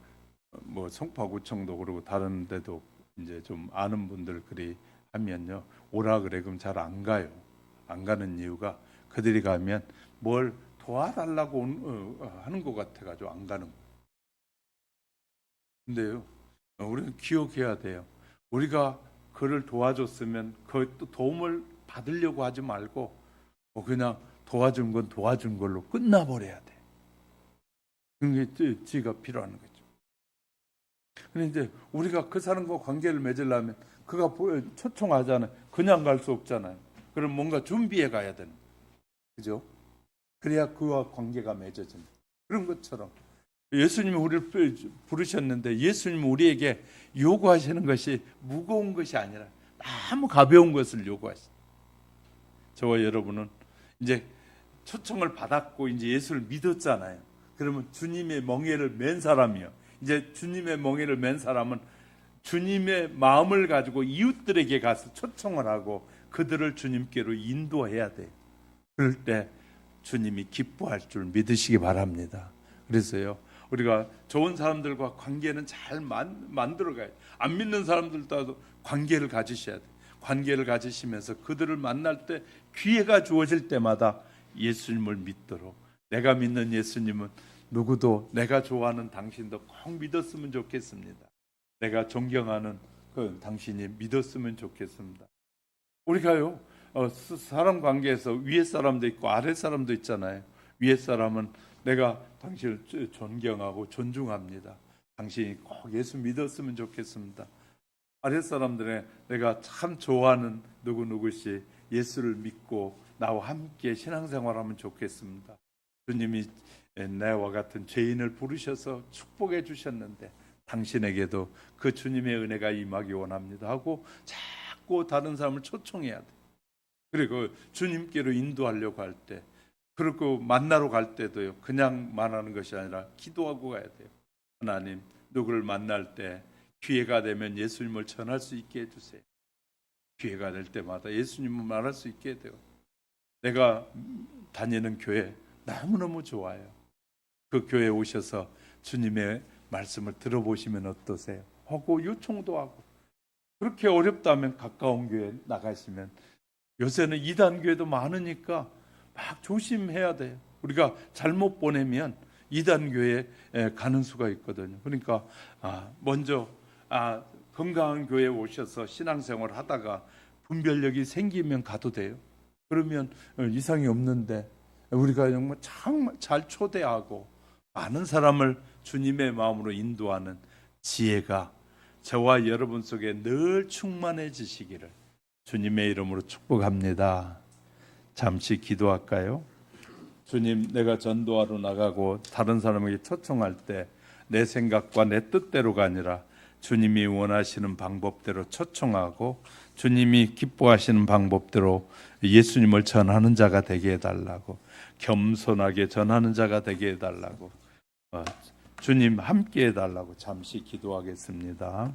성파구청도 그러고 다른 데도 이제 좀 아는 분들 그리 하면요, 오라 그래. 그럼 잘 안 가요. 안 가는 이유가 그들이 가면 뭘 도와달라고 하는 것 같아가지고 안 가는 거예요. 근데요, 우리는 기억해야 돼요. 우리가 그를 도와줬으면 그 도움을 받으려고 하지 말고 그냥 도와준 건 도와준 걸로 끝나버려야 돼. 그게 지가 필요한 거죠. 그런데 이제 우리가 그 사람과 관계를 맺으려면 그가 초청하잖아요. 그냥 갈 수 없잖아요. 그럼 뭔가 준비해 가야 되는 거예요. 그죠? 그래야 그와 관계가 맺어집니다. 그런 것처럼 예수님이 우리를 부르셨는데 예수님이 우리에게 요구하시는 것이 무거운 것이 아니라 너무 가벼운 것을 요구하시죠. 저와 여러분은 이제 초청을 받았고 이제 예수를 믿었잖아요. 그러면 주님의 멍에를 맨 사람이요. 이제 주님의 멍에를 맨 사람은 주님의 마음을 가지고 이웃들에게 가서 초청을 하고 그들을 주님께로 인도해야 돼요. 그럴 때 주님이 기뻐할 줄 믿으시기 바랍니다. 그래서요, 우리가 좋은 사람들과 관계는 잘 만들어가요. 안 믿는 사람들과도 관계를 가지셔야 돼요. 관계를 가지시면서 그들을 만날 때 기회가 주어질 때마다 예수님을 믿도록, 내가 믿는 예수님은 누구도 내가 좋아하는 당신도 꼭 믿었으면 좋겠습니다. 내가 존경하는 그 당신이 믿었으면 좋겠습니다. 우리가요, 사람 관계에서 위에 사람도 있고 아래 사람도 있잖아요. 위에 사람은 내가 당신을 존경하고 존중합니다. 당신이 꼭 예수 믿었으면 좋겠습니다. 아래 사람들의 내가 참 좋아하는 누구누구씨 예수를 믿고 나와 함께 신앙생활하면 좋겠습니다. 주님이 나와 같은 죄인을 부르셔서 축복해 주셨는데 당신에게도 그 주님의 은혜가 임하기 원합니다 하고 자꾸 다른 사람을 초청해야 돼. 그리고 주님께로 인도하려고 할 때, 그리고 만나러 갈 때도요, 그냥 말하는 것이 아니라 기도하고 가야 돼요. 하나님, 누구를 만날 때 기회가 되면 예수님을 전할 수 있게 해주세요. 기회가 될 때마다 예수님을 말할 수 있게 돼요. 내가 다니는 교회 너무너무 좋아요. 그 교회에 오셔서 주님의 말씀을 들어보시면 어떠세요? 하고 요청도 하고, 그렇게 어렵다면 가까운 교회 나가시면, 요새는 이단 교회도 많으니까 막 조심해야 돼요. 우리가 잘못 보내면 이단 교회에 가는 수가 있거든요. 그러니까 먼저 건강한 교회에 오셔서 신앙생활 하다가 분별력이 생기면 가도 돼요. 그러면 이상이 없는데 우리가 정말 잘 초대하고 많은 사람을 주님의 마음으로 인도하는 지혜가 저와 여러분 속에 늘 충만해지시기를 주님의 이름으로 축복합니다. 잠시 기도할까요? 주님, 내가 전도하러 나가고 다른 사람에게 초청할 때 내 생각과 내 뜻대로가 아니라 주님이 원하시는 방법대로 초청하고 주님이 기뻐하시는 방법대로 예수님을 전하는 자가 되게 해달라고, 겸손하게 전하는 자가 되게 해달라고, 주님 함께 해달라고 잠시 기도하겠습니다.